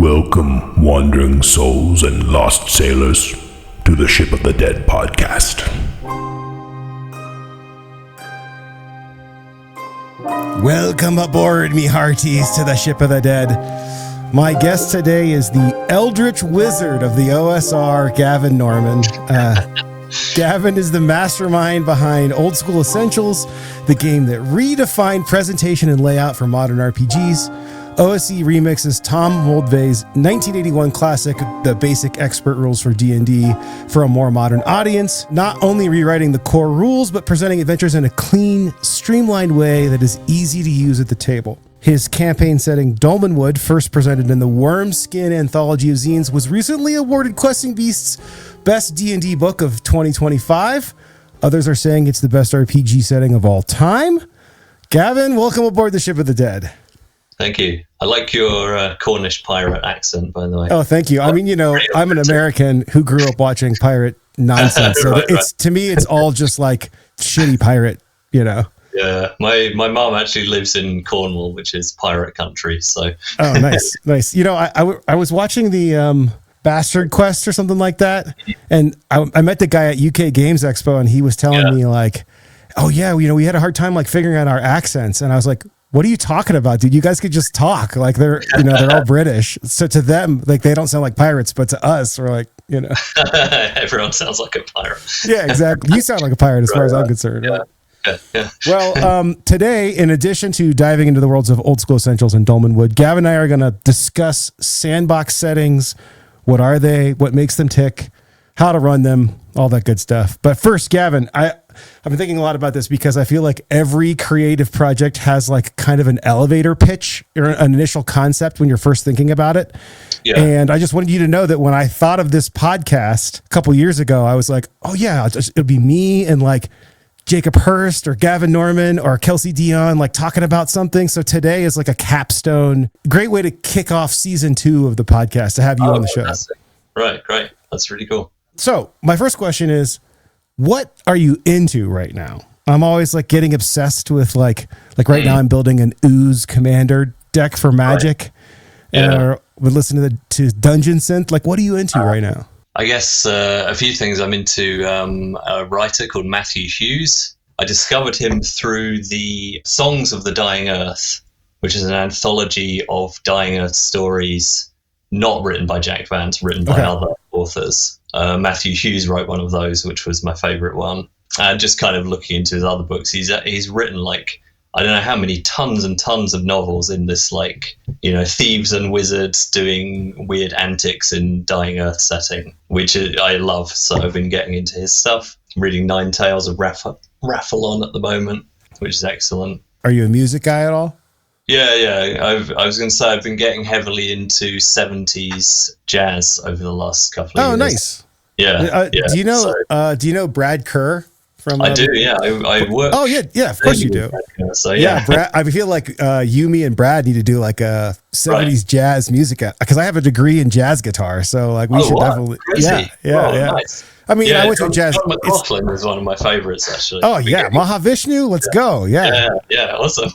Welcome, wandering souls and lost sailors, to the Ship of the Dead podcast. Welcome aboard, me hearties, to the Ship of the Dead. My guest today is the Eldritch Wizard of the OSR, Gavin Norman. Gavin is the mastermind behind Old School Essentials, the game that redefined presentation and layout for modern RPGs. OSE remixes Tom Moldvay's 1981 classic, The Basic Expert Rules for D&D, for a more modern audience, not only rewriting the core rules, but presenting adventures in a clean, streamlined way that is easy to use at the table. His campaign setting, Dolmenwood, first presented in the Wormskin Anthology of Zines, was recently awarded Questing Beast's Best D&D Book of 2025. Others are saying it's the best RPG setting of all time. Gavin, welcome aboard the Ship of the Dead. Thank you. I like your Cornish pirate accent, by the way. Oh, thank you. I mean, I'm an American who grew up watching pirate nonsense. So right. To me, it's all just like shitty pirate, Yeah, my mom actually lives in Cornwall, which is pirate country. So. Oh, nice. I was watching the Bastard Quest or something like that, and I met the guy at UK Games Expo, and he was telling me like, oh yeah, we had a hard time like figuring out our accents, and I was like, what are you talking about, dude? You guys could just talk. Like they're all British. So to them, like they don't sound like pirates, but to us, we're like, Everyone sounds like a pirate. Yeah, exactly. You sound like a pirate as far as I'm concerned. Yeah. Yeah. Well, today, in addition to diving into the worlds of Old School Essentials and Dolmenwood, Gavin and I are going to discuss Sandbox settings. What are they? What makes them tick? How to run them? All that good stuff. But first, Gavin, I've been thinking a lot about this because I feel like every creative project has like kind of an elevator pitch or an initial concept when you're first thinking about it. Yeah. And I just wanted you to know that when I thought of this podcast a couple years ago, I was like, oh yeah, it'll be me and like Jacob Hurst or Gavin Norman or Kelsey Dion, like talking about something. So today is like a capstone, great way to kick off season 2 of the podcast to have you on the show. Fantastic. Right. Great. That's really cool. So my first question is, what are you into right now? I'm always like getting obsessed with like right now I'm building an Ooze Commander deck for Magic. Right. And we're listening to Dungeon Synth. Like, what are you into right now? I guess a few things. I'm into a writer called Matthew Hughes. I discovered him through the Songs of the Dying Earth, which is an anthology of Dying Earth stories, not written by Jack Vance, written by other authors. Matthew Hughes wrote one of those, which was my favorite one. And just kind of looking into his other books, he's written like, I don't know how many tons and tons of novels in this like, thieves and wizards doing weird antics in Dying Earth setting, which I love. So I've been getting into his stuff. I'm reading Nine Tales of Rathalon at the moment, which is excellent. Are you a music guy at all? Yeah. I was going to say I've been getting heavily into 70s jazz over the last couple of years. Oh, nice. Yeah. Do you know Brad Kerr? I do, yeah. I work. Oh, yeah. Of course you do. So yeah, Brad, I feel like you, me, and Brad need to do like a 70s jazz music because I have a degree in jazz guitar, so like we should definitely. Crazy. Yeah. Nice. I mean, I went to jazz. John McLaughlin is one of my favorites, actually. Oh yeah, Mahavishnu. Let's go. Yeah, awesome.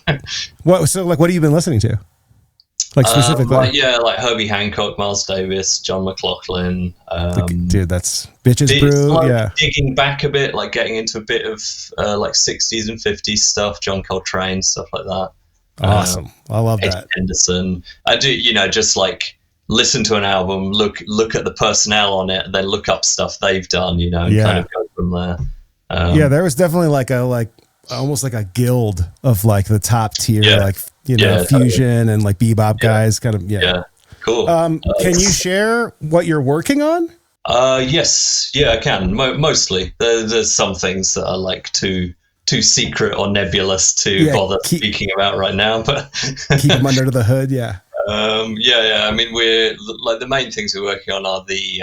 What have you been listening to? Like specifically? Like Herbie Hancock, Miles Davis, John McLaughlin. Dude, that's Bitches Brew. Digging back a bit, like getting into a bit of like 60s and 50s stuff, John Coltrane, stuff like that. Awesome. I love Eddie that. Henderson. I do, just like listen to an album, look at the personnel on it, and then look up stuff they've done, and kind of go from there. There was definitely almost like a guild of like the top tier, fusion and like bebop guys, kind of. Yeah, cool. Can you share what you're working on? Yes, I can. Mostly, there's some things that are like too secret or nebulous to bother speaking about right now, but keep them under the hood. Yeah. I mean, we're like the main things we're working on are the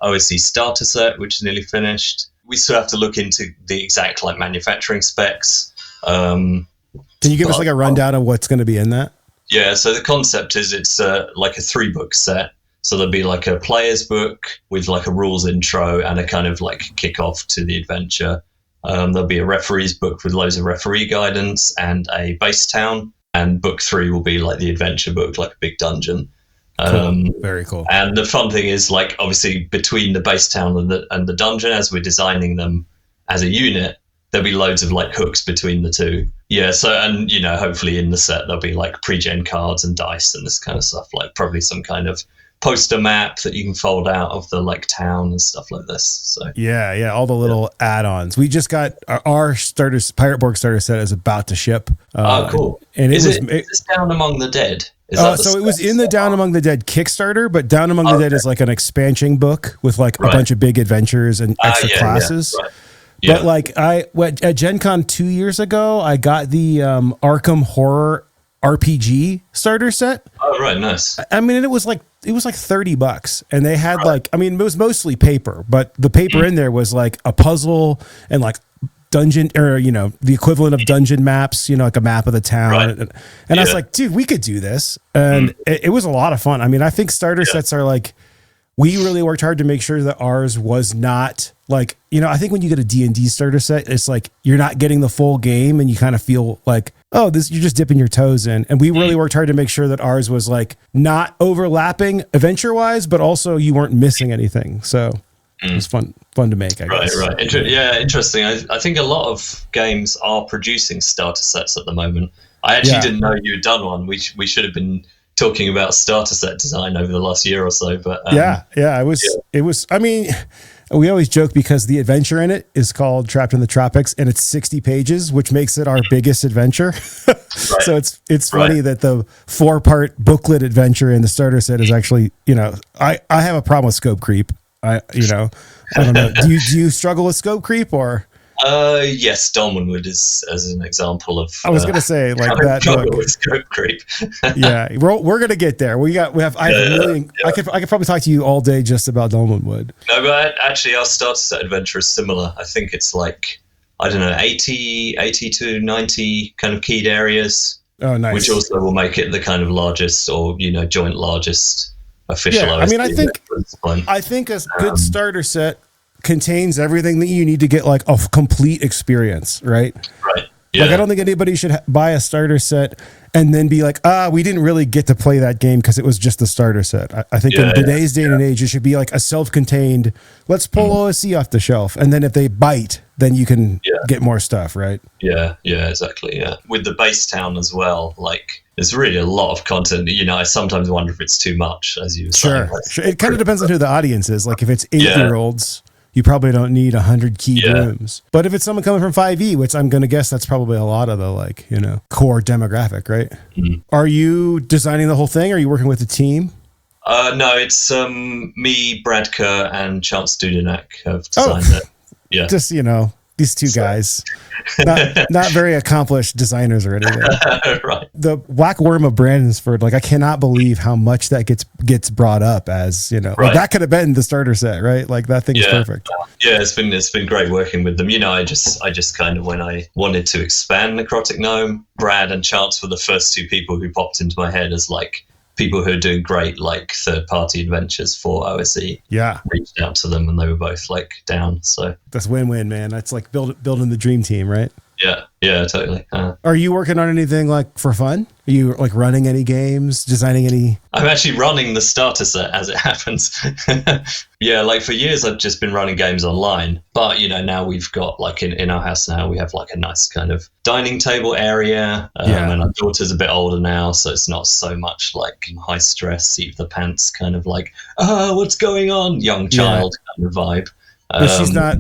OSE starter set, which is nearly finished. We still have to look into the exact like manufacturing specs. Can you give us like a rundown of what's going to be in that? Yeah, so the concept is it's like a 3-book set. So there'll be like a player's book with like a rules intro and a kind of like kickoff to the adventure. There'll be a referee's book with loads of referee guidance and a base town. And book 3 will be like the adventure book, like a big dungeon. Very cool. And the fun thing is, like, obviously between the base town and the dungeon, as we're designing them as a unit, there'll be loads of like hooks between the two. Yeah. So, and hopefully in the set there'll be like pre-gen cards and dice and this kind of stuff. Like probably some kind of poster map that you can fold out of the like town and stuff like this. So yeah, all the little add-ons. We just got our Pirate Borg starter set is about to ship. Cool. And is this Down Among the Dead? So it was in the Down Among the Dead Kickstarter, but Down Among the Dead is like an expansion book with like a bunch of big adventures and extra classes. Yeah, right. Yeah. But like at Gen Con 2 years ago, I got the Arkham Horror RPG starter set. Oh, right. Nice. I mean, it was like $30, and they had it was mostly paper, but the paper in there was like a puzzle and like dungeon, or the equivalent of dungeon maps, like a map of the town. Right. And I was like, dude, we could do this. And it was a lot of fun. I mean, I think starter sets are like, we really worked hard to make sure that ours was not like, I think when you get a D&D starter set, it's like you're not getting the full game and you kind of feel like, oh, you're just dipping your toes in. And we really worked hard to make sure that ours was like not overlapping adventure wise, but also you weren't missing anything. So it was fun to make, I guess. Right. Interesting. I think a lot of games are producing starter sets at the moment. I actually didn't know you had done one. We should have been talking about starter set design over the last year or so, but it was. I mean, we always joke because the adventure in it is called Trapped in the Tropics, and it's 60 pages, which makes it our biggest adventure. So it's funny that the 4-part booklet adventure in the starter set is actually, I have a problem with scope creep. I don't know. Do you struggle with scope creep or? Yes, Dolmenwood is as an example of. I was going to say like that book. With scope creep. Yeah, we're going to get there. I have a million. Yeah. I could probably talk to you all day just about Dolmenwood. No, but actually, our starter set adventure is similar. I think it's like, I don't know, 80 to 90 kind of keyed areas. Oh, nice. Which also will make it the kind of largest or joint largest official. Yeah, I mean, I think a good starter set contains everything that you need to get like a complete experience, right? Right. Yeah. Like, I don't think anybody should buy a starter set and then be like, we didn't really get to play that game because it was just the starter set. I think in today's day and age, it should be like a self-contained, let's pull OSE off the shelf. And then if they bite, then you can get more stuff, right? Yeah, exactly. Yeah. With the base town as well, like, there's really a lot of content. I sometimes wonder if it's too much, as you were saying. Sure. It kind of depends on who the audience is. Like, if it's 8-year-olds, you probably don't need 100 keyed rooms. But if it's someone coming from 5e, which I'm going to guess that's probably a lot of the core demographic, right? Mm-hmm. Are you designing the whole thing? Or are you working with a team? No, it's me, Brad Kerr, and Chance Dudenak have designed it. Yeah. Just, these two guys, not very accomplished designers or anything. Right. The Black Worm of Brandonsford, like, I cannot believe how much that gets brought up as, like, that could have been the starter set, right? Like, that thing is perfect. Yeah, it's been great working with them. I just kind of, when I wanted to expand Necrotic Gnome, Brad and Chance were the first two people who popped into my head as like people who are doing great like third-party adventures for OSE. Yeah, reached out to them and they were both like down. So that's win-win, man. That's like building the dream team, right? Yeah, totally. Are you working on anything like for fun? Are you like running any games, designing any? I'm actually running the starter set as it happens. Yeah, like for years I've just been running games online, but now we've got like in our house now we have like a nice kind of dining table area, and our daughter's a bit older now, so it's not so much like high stress, seat of the pants kind of like, what's going on, young child kind of vibe.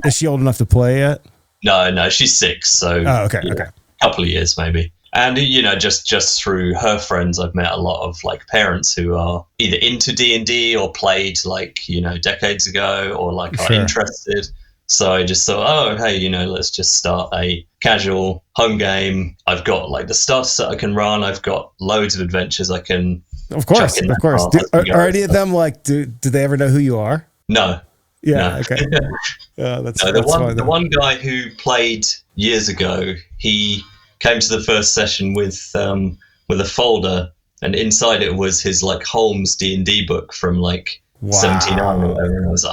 Is she old enough to play yet? No, she's 6, so okay. A couple of years maybe. And just through her friends, I've met a lot of like parents who are either into D&D or played like decades ago, or like are interested. So I just thought, hey, let's just start a casual home game. I've got like the starter set I can run. I've got loads of adventures I can. Of course. Are any of them like? Do they ever know who you are? No. Yeah. No. Okay. That's fine. The one guy who played years ago, he came to the first session with a folder, and inside it was his like Holmes D&D book from like 79 or whatever. And I was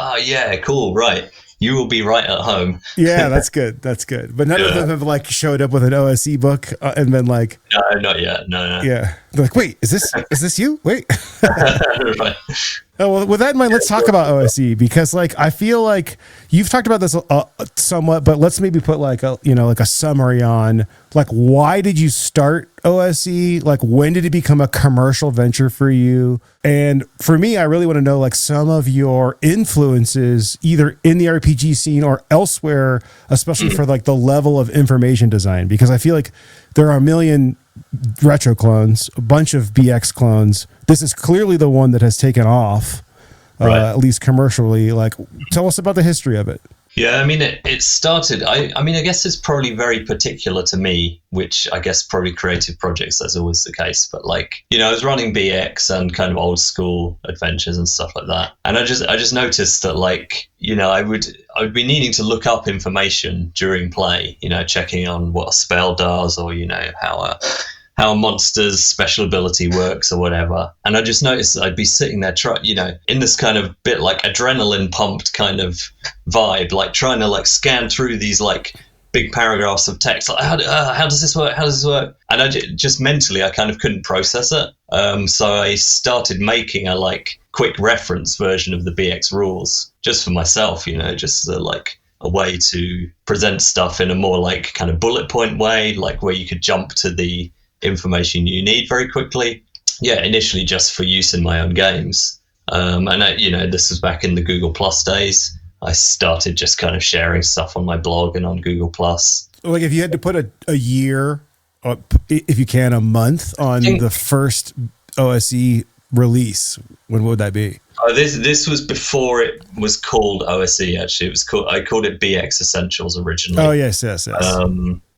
cool, right? you will be right at home. Yeah, that's good. That's good. But none of them have like showed up with an OSE book and been like, no, not yet. No. Yeah. They're like, wait, is this you? Wait. Right. Oh, well, with that in mind, let's talk about OSE, because like I feel like you've talked about this somewhat, but let's maybe put like a summary on like why did you start OSE? Like when did it become a commercial venture for you? And for me, I really want to know like some of your influences either in the RPG scene or elsewhere, especially for like the level of information design, because I feel like there are a million retro clones, a bunch of BX clones. This is clearly the one that has taken off, at least commercially. Like, tell us about the history of it. Yeah, I mean, it started, I mean, I guess it's probably very particular to me, which I guess probably creative projects, that's always the case. But like, I was running BX and kind of old school adventures and stuff like that. And I just noticed that like, I would be needing to look up information during play, checking on what a spell does or, how a monster's special ability works or whatever. And I just noticed that I'd be sitting there, in this kind of bit like adrenaline pumped kind of vibe, like trying to like scan through these like big paragraphs of text. Like, how does this work? How does this work? And I just mentally, I kind of couldn't process it. So I started making a like quick reference version of the BX rules just for myself, just like a way to present stuff in a more like kind of bullet point way, like where you could jump to the information you need very quickly. Yeah, initially just for use in my own games. And this was back in the Google Plus days. I started just kind of sharing stuff on my blog and on Google Plus. Like if you had to put a year, or if you can, a month on the first OSE release, when would that be? Oh, this was before it was called OSE. Actually, I called it BX Essentials originally. Oh yes.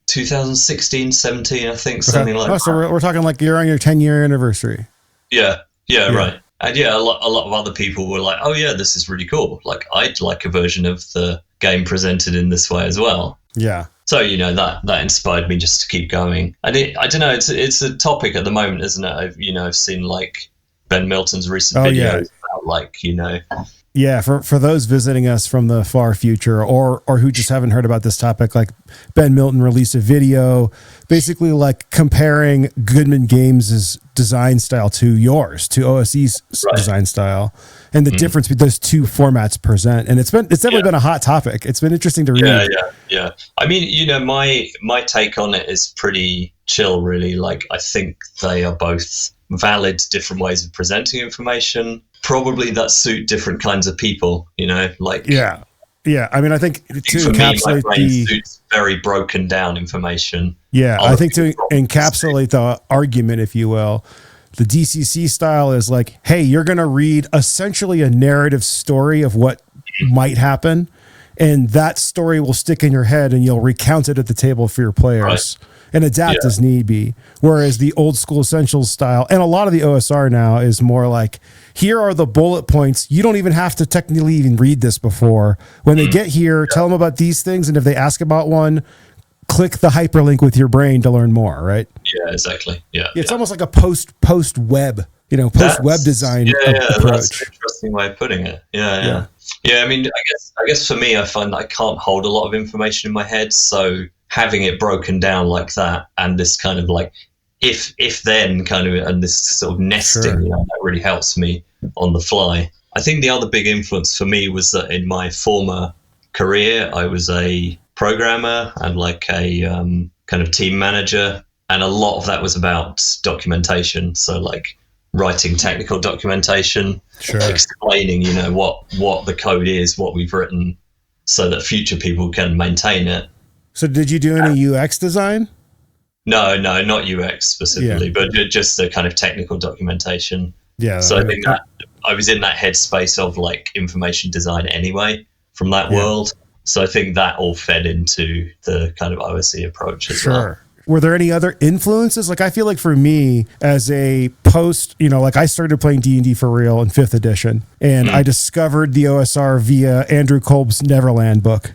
2016, 17, I think, something like that. So we're talking like you're on your 10-year anniversary. Yeah, right. And yeah, a lot of other people were like, "Oh yeah, this is really cool. Like, I'd like a version of the game presented in this way as well." Yeah. So that inspired me just to keep going. And I don't know, it's a topic at the moment, isn't it? I've seen like Ben Milton's recent videos about like Yeah, for those visiting us from the far future or who just haven't heard about this topic, like Ben Milton released a video basically like comparing Goodman Games' design style to yours, to OSE's design style, and the difference between those two formats present. And it's definitely been a hot topic. It's been interesting to read. Yeah. I mean, my take on it is pretty chill, really. Like, I think they are both valid different ways of presenting information. Probably that suit different kinds of people, like. Yeah. I mean, I think to encapsulate my brain suits very broken down information. Yeah. I think to encapsulate the argument, if you will, the DCC style is like, hey, you're going to read essentially a narrative story of what might happen. And that story will stick in your head and you'll recount it at the table for your players. And adapt as need be. Whereas the old school Essentials style, and a lot of the OSR now is more like, here are the bullet points. You don't even have to technically even read this before. When they get here, tell them about these things. And if they ask about one, click the hyperlink with your brain to learn more, right? Yeah, exactly. Yeah. It's almost like a post web, post web design approach. That's an interesting way of putting it. Yeah. I mean, I guess for me, I find that I can't hold a lot of information in my head. So having it broken down like that, and this kind of like if then kind of, and this sort of nesting, that really helps me on the fly. I think the other big influence for me was that in my former career, I was a programmer and like a kind of team manager, and a lot of that was about documentation. So like writing technical documentation, explaining, what the code is, what we've written, so that future people can maintain it. So did you do any UX design? No, not UX specifically, but just the kind of technical documentation. Yeah. So I think that I was in that headspace of like information design anyway from that world. So I think that all fed into the kind of OSE approach as well. Were there any other influences? Like, I feel like for me as a post, like I started playing D&D for real in 5th edition, and I discovered the OSR via Andrew Kolb's Neverland book,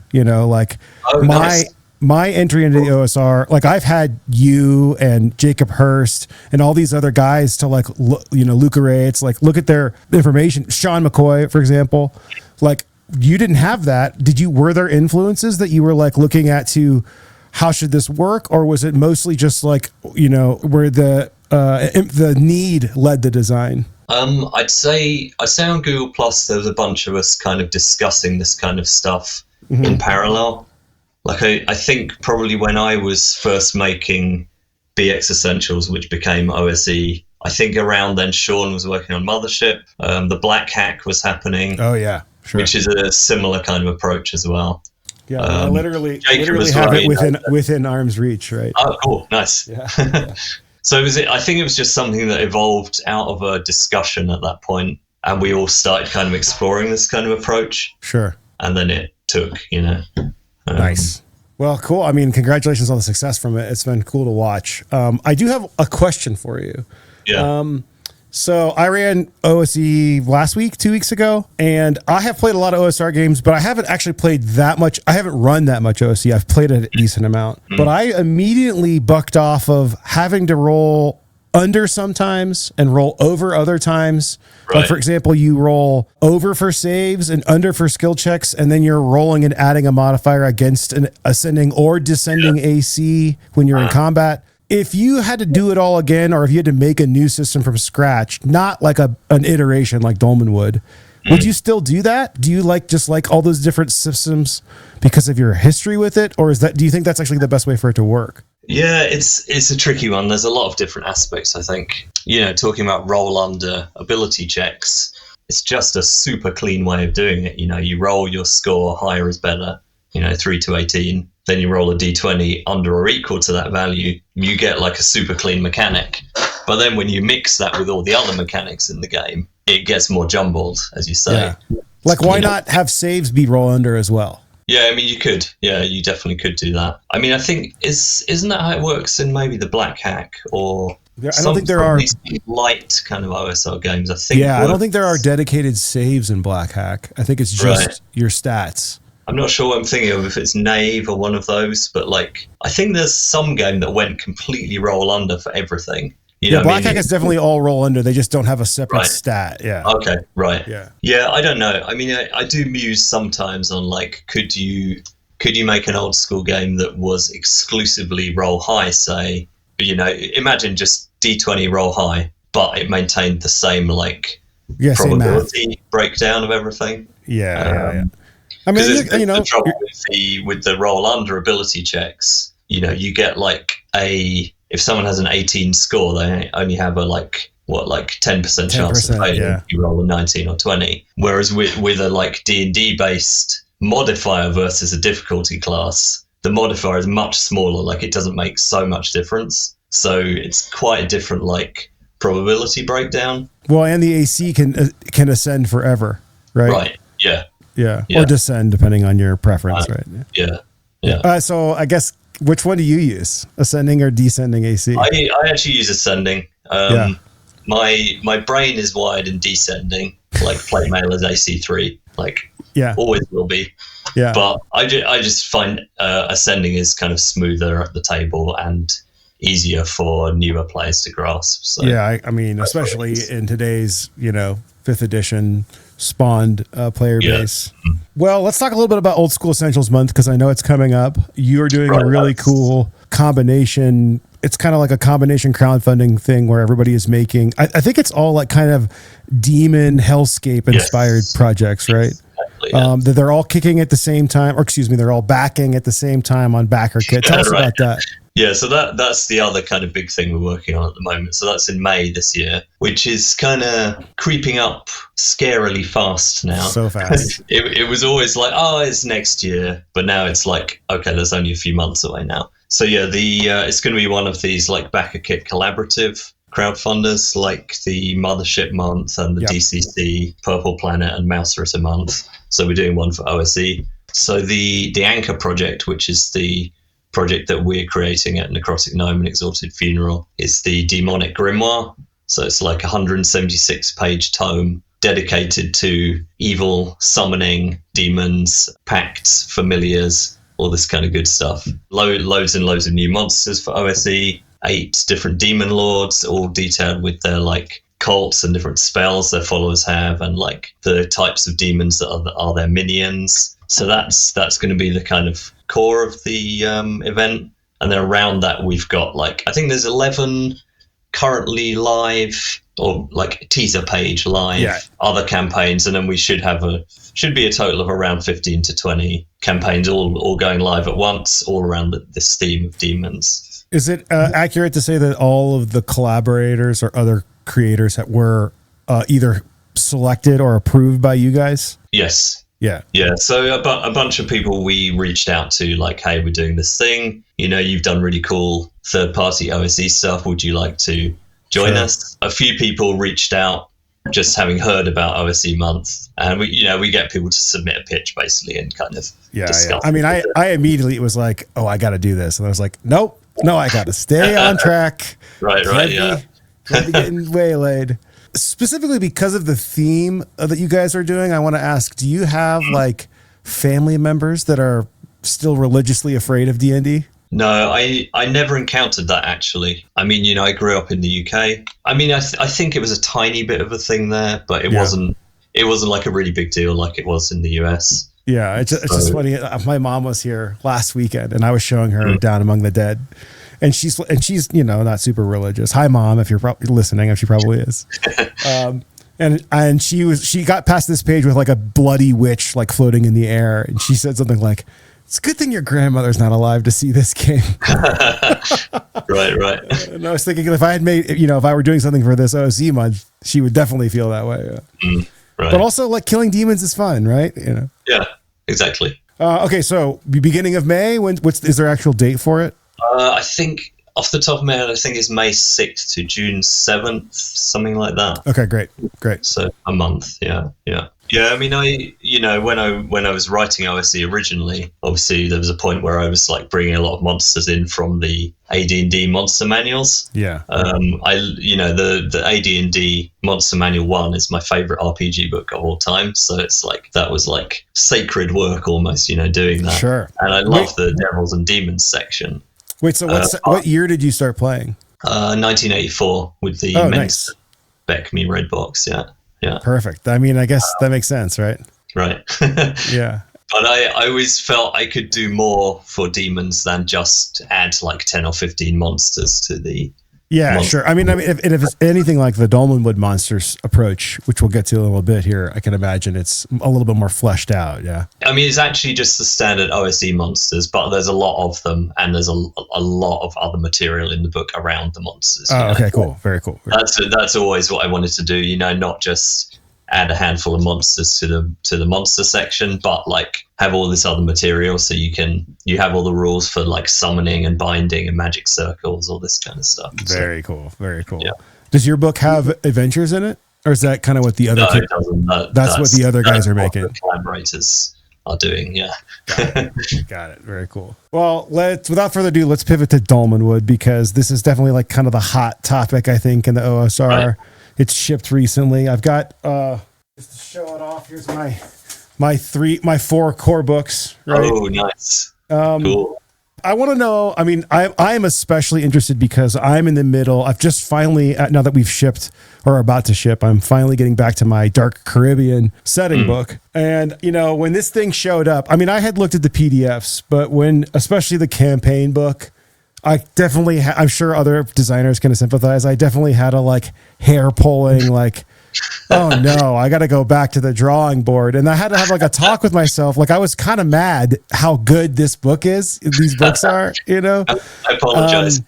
my entry into the OSR, like I've had you and Jacob Hurst and all these other guys to like, Luca Ray, it's like, look at their information. Sean McCoy, for example, like you didn't have that. Were there influences that you were like looking at to how should this work? Or was it mostly just like, where the need led the design? I'd say on Google Plus, there was a bunch of us kind of discussing this kind of stuff in parallel. Like I think probably when I was first making BX Essentials, which became OSE, I think around then Sean was working on Mothership. The Black Hack was happening. Oh yeah, sure. Which is a similar kind of approach as well. Yeah, I literally have it within arm's reach, right? Oh, cool, nice. Yeah. So I think it was just something that evolved out of a discussion at that point, and we all started kind of exploring this kind of approach. Sure. And then it took, Nice. Well, cool. I mean, congratulations on the success from it. It's been cool to watch. I do have a question for you. Yeah. So I ran OSE last week, 2 weeks ago, and I have played a lot of OSR games, but I haven't actually played that much. I haven't run that much OSE. I've played a decent amount, but I immediately bucked off of having to roll under sometimes and roll over other times. Right. Like, for example, you roll over for saves and under for skill checks, and then you're rolling and adding a modifier against an ascending or descending AC when you're in combat. If you had to do it all again, or if you had to make a new system from scratch, not like an iteration like Dolmenwood, would you still do that? Do you just like all those different systems because of your history with it? Or do you think that's actually the best way for it to work? Yeah, it's a tricky one. There's a lot of different aspects, I think. Talking about roll under ability checks, it's just a super clean way of doing it. You roll your score, higher is better, 3 to 18. Then you roll a d20 under or equal to that value, you get like a super clean mechanic. But then when you mix that with all the other mechanics in the game, it gets more jumbled, as you say. Yeah. Like, why not have saves be roll under as well? Yeah, I mean, you could. Yeah, you definitely could do that. I mean, I think, isn't that how it works in maybe the Black Hack or I don't think there are light kind of OSR games? I think. Yeah, I don't think there are dedicated saves in Black Hack. I think it's just your stats. I'm not sure what I'm thinking of, if it's Knave or one of those, but I think there's some game that went completely roll under for everything. Black Hack is definitely all roll under. They just don't have a separate stat. Yeah. Okay. Right. Yeah. Yeah. I don't know. I mean, I do muse sometimes on could you make an old school game that was exclusively roll high, say, imagine just D20 roll high, but it maintained the same probability breakdown of everything. Yeah. I mean, the trouble with the roll under ability checks, you get if someone has an 18 score, they only have a 10% chance of failing if you roll a 19 or 20. Whereas with a D&D based modifier versus a difficulty class, the modifier is much smaller. It doesn't make so much difference. So it's quite a different probability breakdown. Well, and the AC can ascend forever, right? Right. Yeah. Yeah. Or descend, depending on your preference, right? Yeah. So I guess, which one do you use? Ascending or descending AC? I actually use ascending. My brain is wired in descending, plate mail is AC3, always will be. Yeah. But I just find ascending is kind of smoother at the table and easier for newer players to grasp. So yeah, I mean, especially in today's, 5th edition spawned player base. Well, let's talk a little bit about Old School Essentials Month, because I know it's coming up. You're doing a really cool combination. It's kind of like a combination crowdfunding thing where everybody is making, I think it's all kind of demon hellscape inspired projects, right? Exactly, that they're all kicking at the same time, or excuse me, they're all backing at the same time on BackerKit. Tell us about that. Yeah, so that's the other kind of big thing we're working on at the moment. So that's in May this year, which is kind of creeping up scarily fast now. So fast. It was always it's next year, but now it's okay, there's only a few months away now. So yeah, it's going to be one of these BackerKit collaborative crowdfunders, like the Mothership month and the DCC Purple Planet and Mouserita month. So we're doing one for OSE. So the Anchor project, which is the project that we're creating at Necrotic Gnome and Exalted Funeral, is the Demonic Grimoire. So it's a 176-page tome dedicated to evil, summoning, demons, pacts, familiars, all this kind of good stuff. Loads and loads of new monsters for OSE, 8 different demon lords, all detailed with their cults and different spells their followers have, and like the types of demons that are their minions. So that's going to be the kind of core of the event. And then around that, we've got like, I think there's 11 currently live, or like teaser page live, other campaigns, and then we should be a total of around 15 to 20 campaigns all going live at once, all around this theme of demons. Is it accurate to say that all of the collaborators or other creators that were either selected or approved by you guys? Yes. Yeah. So a bunch of people we reached out to, like, hey, we're doing this thing. You know, you've done really cool third-party OSE stuff. Would you like to join us? A few people reached out, just having heard about OSE month, and we get people to submit a pitch basically and kind of discuss. I mean, I immediately was like, oh, I got to do this, and I was like, nope, I got to stay on track. Right, yeah. Can't be getting waylaid. Specifically because of the theme that you guys are doing, I want to ask, do you have like family members that are still religiously afraid of D&D? No, I never encountered that, actually. I mean, I grew up in the UK. I mean, I think it was a tiny bit of a thing there, but it wasn't like a really big deal like it was in the US. Yeah, it's just funny. My mom was here last weekend, and I was showing her Down Among the Dead. And she's not super religious. Hi, Mom, if you're probably listening, if she probably is. And she got past this page with like a bloody witch like floating in the air, and she said something like, "It's a good thing your grandmother's not alive to see this game." Right. And I was thinking if I were doing something for this OSE month, she would definitely feel that way. Right. But also, like, killing demons is fun, right? Yeah, exactly. Okay, so beginning of May. Is there an actual date for it? I think off the top of my head, I think it's May 6th to June 7th, something like that. Okay, great. So a month, yeah. Yeah, I mean, when I was writing OSE originally, obviously there was a point where I was like bringing a lot of monsters in from the AD&D monster manuals. Yeah. The AD&D Monster Manual 1 is my favorite RPG book of all time. So it's like, that was like sacred work almost, doing that. Sure. And I love the Devils and Demons section. Wait, so what year did you start playing? 1984 with the nice. Beck Me Red Box, yeah. Perfect. I mean, I guess that makes sense, right? Right. Yeah. But I always felt I could do more for demons than just add like 10 or 15 monsters to the... Yeah, sure. I mean, if it's anything like the Dolmenwood monsters approach, which we'll get to a little bit here, I can imagine it's a little bit more fleshed out. Yeah. I mean, it's actually just the standard OSE monsters, but there's a lot of them, and there's a lot of other material in the book around the monsters. Oh, okay, cool. Very cool. That's always what I wanted to do. Not just add a handful of monsters to the monster section, but like have all this other material, so you have all the rules for like summoning and binding and magic circles, all this kind of stuff. Very cool. Yeah. Does your book have adventures in it, or is that kind of what the other? No, it doesn't. That's what the other guys are making. The collaborators are doing. Yeah. Got it. Very cool. Well, without further ado, let's pivot to Dolmenwood, because this is definitely like kind of the hot topic, I think, in the OSR. Right. It's shipped recently. I've got just to show it off. Here's my 4 core books. Right? Oh, nice. Cool. I want to know. I mean, I am especially interested because I'm in the middle. I've just finally, now that we've shipped or are about to ship, I'm finally getting back to my Dark Caribbean setting book. And when this thing showed up, I mean, I had looked at the PDFs, but especially the campaign book, I definitely, I'm sure other designers can sympathize. I definitely had a like hair pulling, like, oh no, I got to go back to the drawing board. And I had to have like a talk with myself. Like, I was kind of mad how good this book is. These books are, I apologize.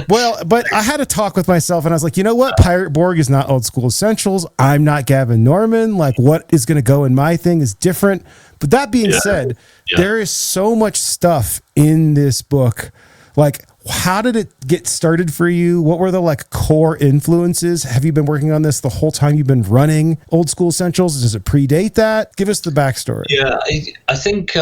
But I had to talk with myself, and I was like, you know what? Pirate Borg is not Old School Essentials. I'm not Gavin Norman. Like, what is going to go in my thing is different. But that being said, there is so much stuff in this book. Like, how did it get started for you? What were the like core influences? Have you been working on this the whole time you've been running Old School Essentials? Does it predate that? Give us the backstory. Yeah, I think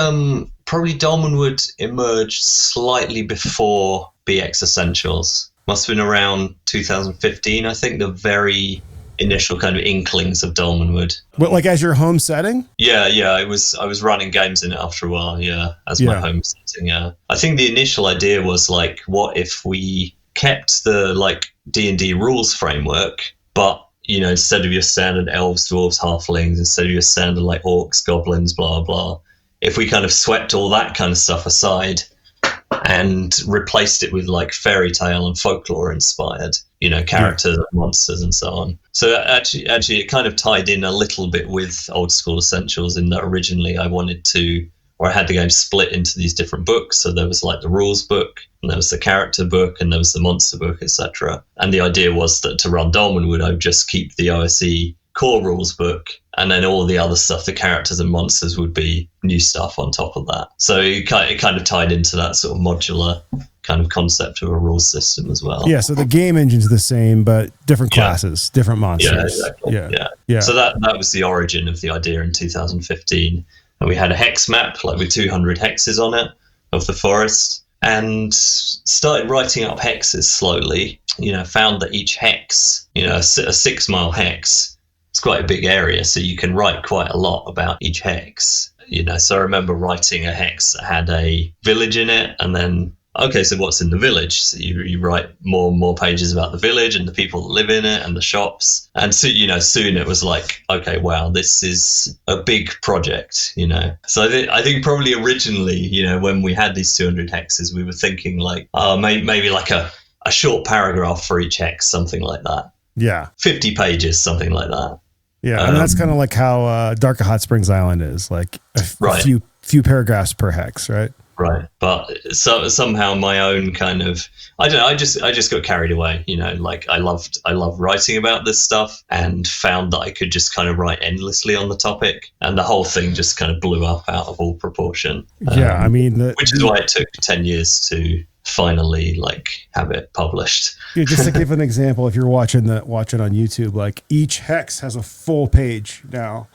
probably Dolmenwood emerged slightly before BX Essentials. Must have been around 2015, I think, the very initial kind of inklings of Dolmenwood. But like as your home setting? Yeah. I was running games in it after a while. Yeah, as my home setting. Yeah, I think the initial idea was like, what if we kept the like D&D rules framework, but instead of your standard elves, dwarves, halflings, instead of your standard like orcs, goblins, blah, blah, if we kind of swept all that kind of stuff aside and replaced it with like fairy tale and folklore inspired, characters and monsters and so on. So actually it kind of tied in a little bit with Old School Essentials in that originally I had the game split into these different books. So there was like the rules book, and there was the character book, and there was the monster book, etc. And the idea was that to run Dolmenwood, I would just keep the OSE core rules book, and then all the other stuff, the characters and monsters, would be new stuff on top of that. So it kind of tied into that sort of modular kind of concept of a rules system as well. Yeah, so the game engine's the same, but different classes, different monsters. Yeah, exactly. Yeah. So that was the origin of the idea in 2015. And we had a hex map, like with 200 hexes on it, of the forest, and started writing up hexes slowly. Found that each hex, a 6 mile hex, it's quite a big area, so you can write quite a lot about each hex. So I remember writing a hex that had a village in it, and then, okay, so what's in the village? So you write more pages about the village and the people that live in it and the shops. And so, soon it was like, okay, wow, this is a big project, So I think probably originally, when we had these 200 hexes, we were thinking like, maybe like a short paragraph for each hex, something like that. Yeah. 50 pages, something like that. Yeah, and that's kind of like how Dark Hot Springs Island is, like a few paragraphs per hex, right? Right, but somehow my own kind of, I don't know, I just got carried away, like I love writing about this stuff, and found that I could just kind of write endlessly on the topic, and the whole thing just kind of blew up out of all proportion. Yeah, I mean, which is why it took 10 years to finally have it published. Yeah, just to give an example, if you're watching on YouTube, like each hex has a full page now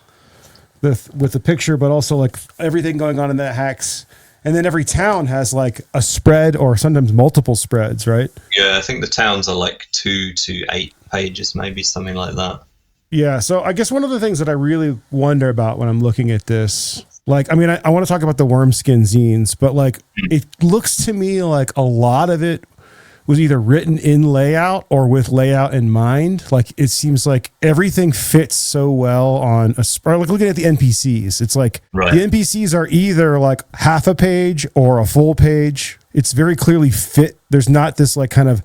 with a picture, but also like everything going on in that hex. And then every town has like a spread or sometimes multiple spreads, right? Yeah, I think the towns are like 2 to 8 pages, maybe something like that. Yeah. So I guess one of the things that I really wonder about when I'm looking at this, like, I mean, I want to talk about the Wormskin zines, but like, it looks to me like a lot of it was either written in layout or with layout in mind. Like, it seems like everything fits so well on like looking at the NPCs. It's like the NPCs are either like half a page or a full page. It's very clearly fit. There's not this like kind of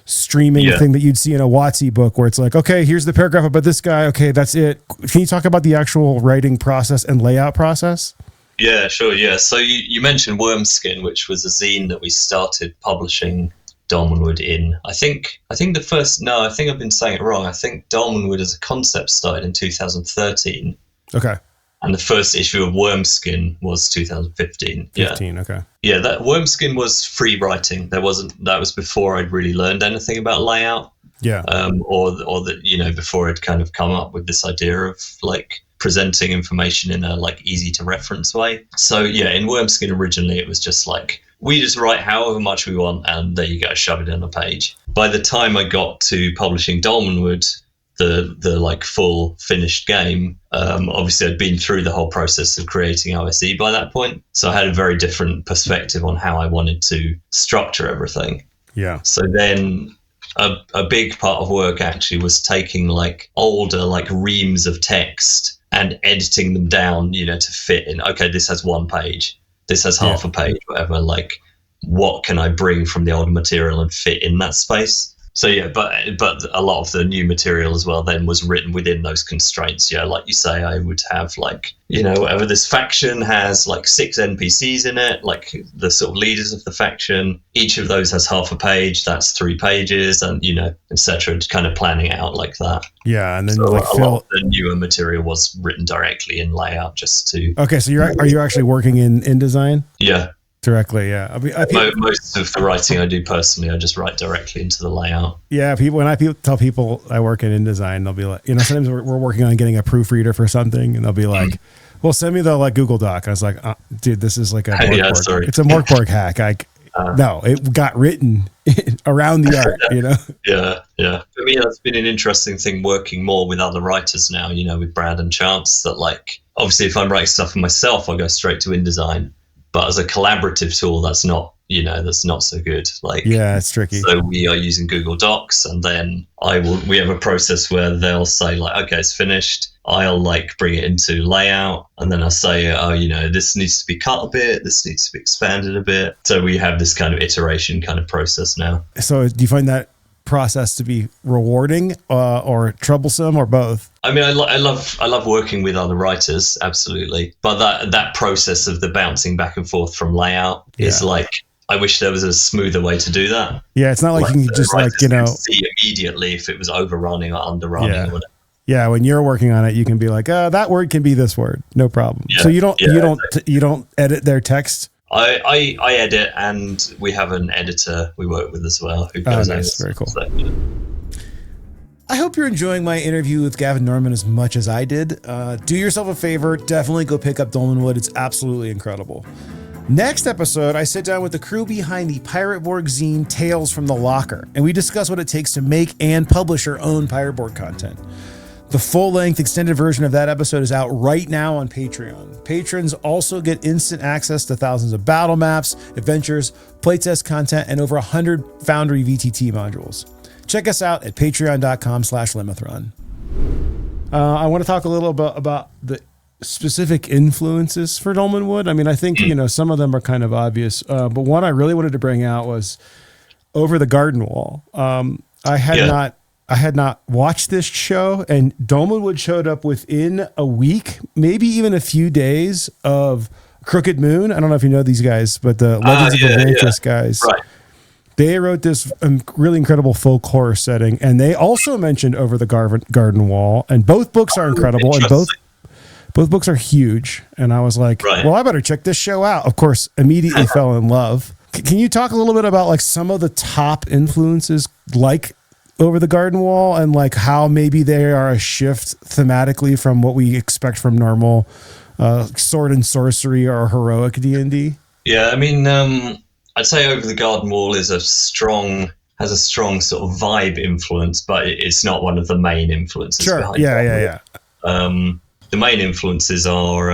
streaming thing that you'd see in a WotC book where it's like, okay, here's the paragraph about this guy. Okay, that's it. Can you talk about the actual writing process and layout process? Yeah, sure. Yeah. So you mentioned Wormskin, which was a zine that we started publishing Dolmenwood in. I think the first, no, I think I've been saying it wrong. I think Dolmenwood as a concept started in 2013. Okay. And the first issue of Wormskin was 2015. 15, okay. Yeah, that Wormskin was free writing. That was before I'd really learned anything about layout. Yeah. Or that, before I'd kind of come up with this idea of like presenting information in a like easy to reference way. So yeah, in Wormskin originally it was just like, we just write however much we want and there you go, shove it in a page. By the time I got to publishing Dolmenwood, the like full finished game, obviously I'd been through the whole process of creating OSE by that point. So I had a very different perspective on how I wanted to structure everything. Yeah. So then a big part of work actually was taking like older like reams of text and editing them down, to fit in, okay, this has 1 page. This has half a page, whatever, like what can I bring from the older material and fit in that space? So yeah, but a lot of the new material as well then was written within those constraints. Yeah, like you say, I would have like, whatever this faction has like 6 NPCs in it, like the sort of leaders of the faction. Each of those has half a page, that's 3 pages, and etc. Kind of planning it out like that. Yeah, and then so like a lot of the newer material was written directly in layout just to. Okay, so are you actually working in InDesign? Yeah. Directly, yeah. I mean, most of the writing I do personally, I just write directly into the layout. Yeah, when I tell people I work in InDesign, they'll be like, sometimes we're working on getting a proofreader for something, and they'll be like, "Well, send me the like Google Doc." I was like, "Dude, this is like a Morkborg. It's a Morkborg hack." No, it got written around the art, Yeah. For me, that's been an interesting thing working more with other writers now. With Brad and Chance, that like obviously if I'm writing stuff for myself, I go straight to InDesign. But as a collaborative tool, that's not that's not so good. Like, yeah, it's tricky. So we are using Google Docs, and then we have a process where they'll say like, okay, it's finished. I'll like bring it into layout, and then I'll say, this needs to be cut a bit, this needs to be expanded a bit. So we have this kind of iteration kind of process now. So do you find that process to be rewarding or troublesome, or both? I mean, I love working with other writers, absolutely. But that process of the bouncing back and forth from layout is like, I wish there was a smoother way to do that. Yeah, it's not like you can just see immediately if it was overrunning or underrunning or whatever. Yeah, when you're working on it, you can be like, that word can be this word, no problem. Yeah, so you don't edit their text. I edit, and we have an editor we work with as well who goes in. Very cool. So, I hope you're enjoying my interview with Gavin Norman as much as I did. Do yourself a favor, definitely go pick up Dolmenwood. It's absolutely incredible. Next episode, I sit down with the crew behind the Pirate Board zine Tales from the Locker, and we discuss what it takes to make and publish your own Pirate Board content. The full-length extended version of that episode is out right now on Patreon. Patrons also get instant access to thousands of battle maps, adventures, playtest content, and over 100 Foundry VTT modules. Check us out at patreon.com/Limithron. I want to talk a little bit about the specific influences for Dolmenwood. I mean, I think, some of them are kind of obvious, but one I really wanted to bring out was Over the Garden Wall. I had not watched this show, and Dolmenwood showed up within a week, maybe even a few days of Crooked Moon. I don't know if you know these guys, but the Legends of the Ventress guys. Right. They wrote this really incredible folk horror setting, and they also mentioned Over the Garden Wall, and both books are incredible, and both books are huge. And I was like, well, I better check this show out. Of course, immediately fell in love. Can you talk a little bit about like some of the top influences, like Over the Garden Wall, and like how maybe they are a shift thematically from what we expect from normal sword and sorcery or heroic D&D? Yeah, I mean, I'd say Over the Garden Wall has a strong sort of vibe influence, but it's not one of the main influences. Sure. Yeah. The main influences are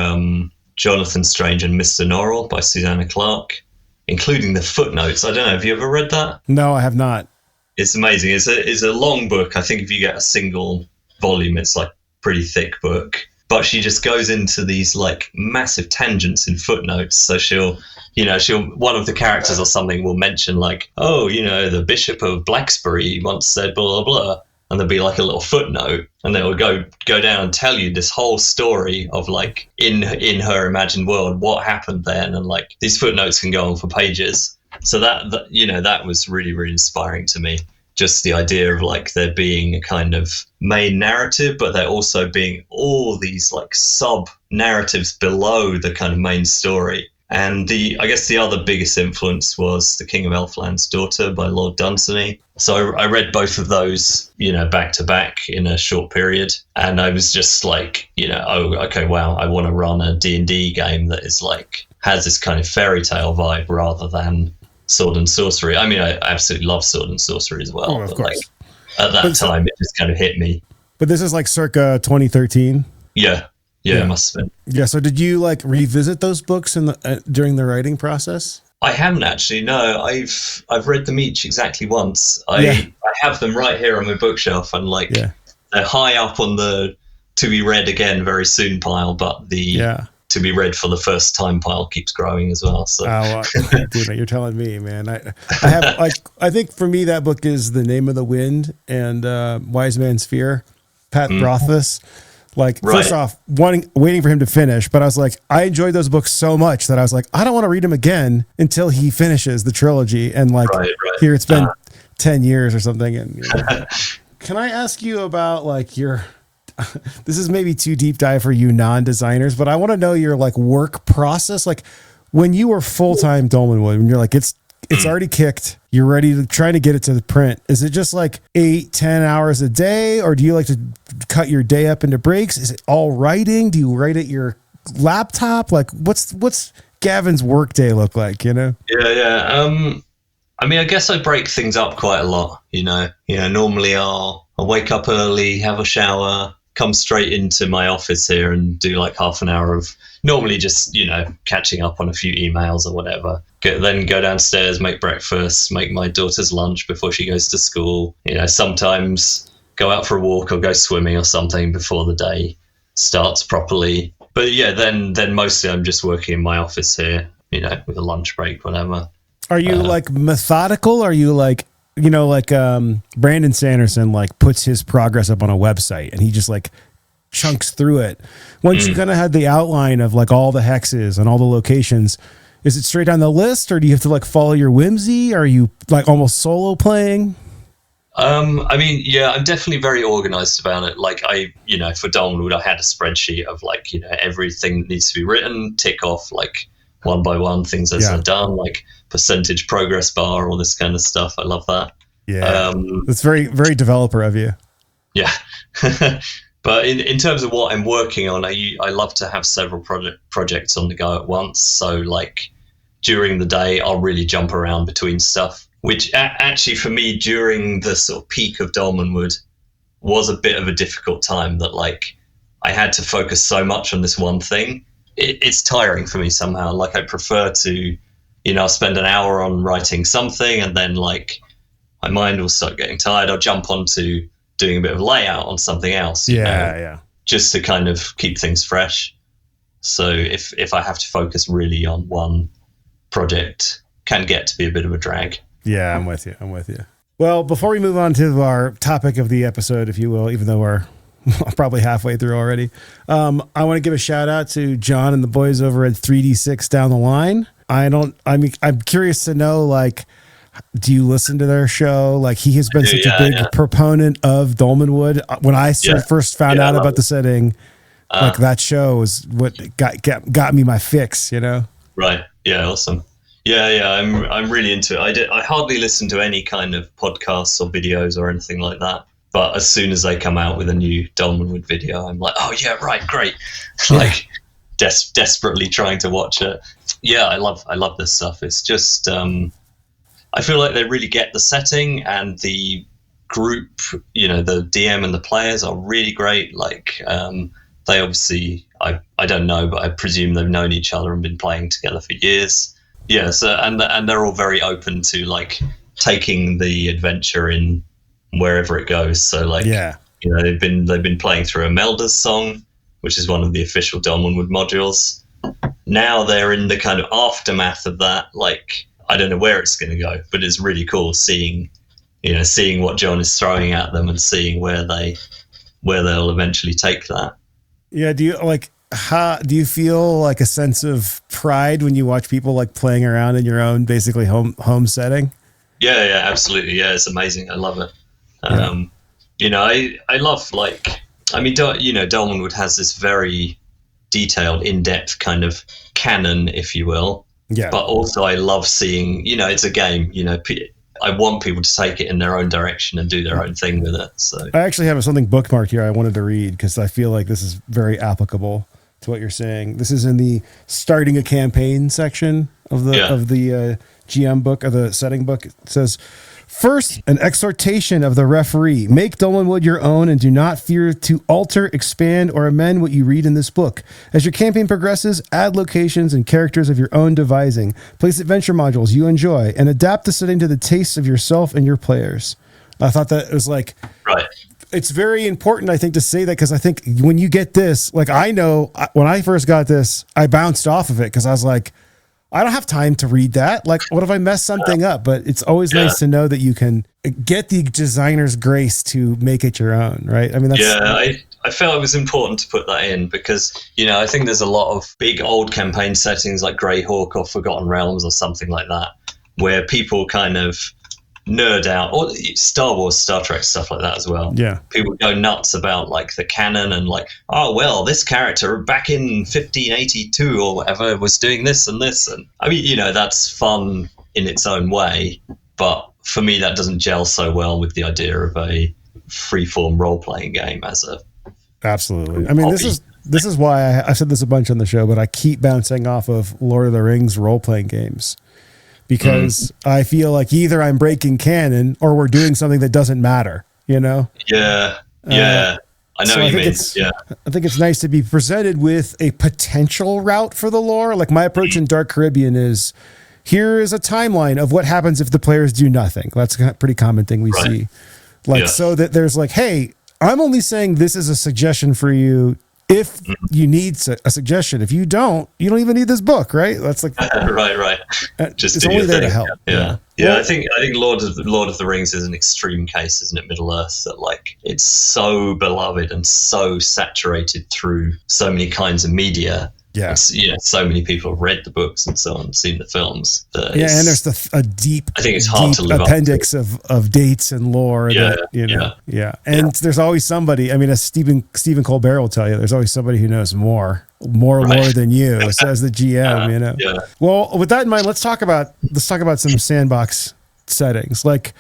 Jonathan Strange and Mr. Norrell by Susanna Clarke, including the footnotes. I don't know, have you ever read that? No, I have not. It's amazing. It's a long book. I think if you get a single volume, it's like pretty thick book. But she just goes into these like massive tangents in footnotes. So she'll one of the characters or something will mention like, the Bishop of Blacksbury once said blah, blah, blah. And there'll be like a little footnote, and then it'll go down and tell you this whole story of like in her imagined world, what happened then. And like these footnotes can go on for pages. So that was really, really inspiring to me. Just the idea of like there being a kind of main narrative, but there also being all these like sub narratives below the kind of main story. And I guess the other biggest influence was The King of Elfland's Daughter by Lord Dunsany. So I read both of those, back to back in a short period. And I was just like, wow, I want to run a D&D game that is like, has this kind of fairy tale vibe rather than sword and sorcery. I mean, I absolutely love sword and sorcery as well. Of course. Like, at that time, it just kind of hit me. But this is like circa 2013? Yeah, it must have been. Yeah, so did you like revisit those books during the writing process? I haven't actually, no. I've read them each exactly once. I have them right here on my bookshelf, and like they're high up on the to be read again very soon pile, but the to be read for the first time pile keeps growing as well. So dude, you're telling me, man. I have I think for me that book is The Name of the Wind and Wise Man's Fear, Pat Rothfuss. First off, waiting for him to finish, but I was like, I enjoyed those books so much that I was like, I don't want to read them again until he finishes the trilogy. And here it's been 10 years or something. And can I ask you about like your? This is maybe too deep dive for you non-designers, but I want to know your like work process. Like when you were full-time Dolmenwood, when you're like, it's already kicked, you're ready to try to get it to the print. Is it just like 8-10 hours a day? Or do you like to cut your day up into breaks? Is it all writing? Do you write at your laptop? Like what's Gavin's work day look like, Yeah. I mean, I guess I break things up quite a lot, Normally I'll wake up early, have a shower, come straight into my office here and do like half an hour of normally just, catching up on a few emails or whatever. Then go downstairs, make breakfast, make my daughter's lunch before she goes to school. Sometimes go out for a walk or go swimming or something before the day starts properly. But yeah, then mostly I'm just working in my office here, with a lunch break, whatever. Are you like methodical? Are you like, Brandon Sanderson like puts his progress up on a website and he just like chunks through it. Once you kind of had the outline of like all the hexes and all the locations, is it straight down the list, or do you have to like follow your whimsy? Are you like almost solo playing? I'm definitely very organized about it. Like for Dolmenwood, I had a spreadsheet of like, everything that needs to be written, tick off like one by one things that are done, like percentage progress bar, all this kind of stuff. I love that. Yeah. That's very, very developer of you. Yeah. But in terms of what I'm working on, I love to have several projects on the go at once. So like during the day, I'll really jump around between stuff, which actually for me during the sort of peak of Dolmenwood was a bit of a difficult time, that like I had to focus so much on this one thing. It's tiring for me somehow. Like I prefer to, I'll spend an hour on writing something and then like my mind will start getting tired. I'll jump onto doing a bit of layout on something else, just to kind of keep things fresh. So if I have to focus really on one project, can get to be a bit of a drag. Yeah, I'm with you. Well, before we move on to our topic of the episode, if you will, even though we're probably halfway through already, I want to give a shout out to John and the boys over at 3D6 Down the Line. I'm curious to know, like, do you listen to their show? Like, he has been such a big proponent of Dolmenwood. When I first found out about the setting, like that show was what got me my fix, Right. Yeah. Awesome. Yeah. I'm really into it. I hardly listen to any kind of podcasts or videos or anything like that. But as soon as they come out with a new Dolmenwood video, I'm like, oh yeah, right, great. Like desperately trying to watch it. Yeah, I love this stuff. It's just I feel like they really get the setting, and the group, the DM and the players are really great. Like they obviously, I don't know, but I presume they've known each other and been playing together for years. Yeah, so and they're all very open to like taking the adventure in wherever it goes. So like they've been playing through a Melder's song, which is one of the official Dolmenwood modules. Now they're in the kind of aftermath of that. Like I don't know where it's going to go, but it's really cool seeing what John is throwing at them and seeing where they'll eventually take that. Yeah. Do you feel like a sense of pride when you watch people like playing around in your own basically home setting? Yeah, absolutely. Yeah, it's amazing. I love it. I love Dolmenwood has this very detailed, in-depth kind of canon, if you will. Yeah. But also I love seeing, it's a game, I want people to take it in their own direction and do their own thing with it. So I actually have something bookmarked here I wanted to read because I feel like this is very applicable to what you're saying. This is in the starting a campaign section of the GM book, of the setting book. It says, first, an exhortation of the referee. Make Dolmenwood your own and do not fear to alter, expand, or amend what you read in this book. As your campaign progresses, add locations and characters of your own devising. Place adventure modules you enjoy and adapt the setting to the tastes of yourself and your players. I thought that was like... Right. It's very important, I think, to say that, because I think when you get this, like I know when I first got this, I bounced off of it because I was like, I don't have time to read that. Like, what if I mess something up? But it's always nice to know that you can get the designer's grace to make it your own, right? I mean, I felt it was important to put that in because, I think there's a lot of big old campaign settings like Greyhawk or Forgotten Realms or something like that, where people kind of nerd out, or Star Wars, Star Trek, stuff like that as well. Yeah. People go nuts about like the canon and like, oh, well, this character back in 1582 or whatever was doing this and this. And I mean, that's fun in its own way. But for me, that doesn't gel so well with the idea of a freeform role-playing game as a... Absolutely. I mean, this is why I've said this a bunch on the show, but I keep bouncing off of Lord of the Rings role-playing games. Because I feel like either I'm breaking canon or we're doing something that doesn't matter, Yeah. I know what you mean. Yeah. I think it's nice to be presented with a potential route for the lore. Like my approach in Dark Caribbean is, here is a timeline of what happens if the players do nothing. That's a pretty common thing we see. Like, so that there's like, hey, I'm only saying this is a suggestion for you if you need a suggestion. If you don't even need this book, right? That's like right. Just it's only there to help. Yeah. I think Lord of the Rings is an extreme case, isn't it? Middle Earth, that like it's so beloved and so saturated through so many kinds of media. Yeah, so many people have read the books and so on, seen the films. And there's a deep, I think it's hard to live appendix of dates and lore. And there's always somebody. I mean, as Stephen Colbert will tell you, there's always somebody who knows more lore than you, says the GM. Well, with that in mind, let's talk about some Sandbox settings. Like,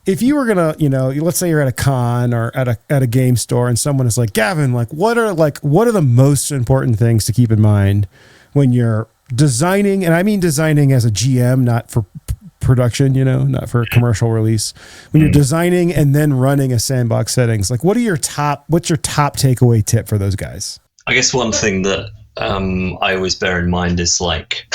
if you were gonna, let's say you're at a con or at a game store and someone is like, Gavin, what are the most important things to keep in mind when you're designing? And I mean designing as a GM, not for production, not for commercial release. When you're designing and then running a Sandbox settings, like what's your top takeaway tip for those guys? I guess one thing that I always bear in mind is like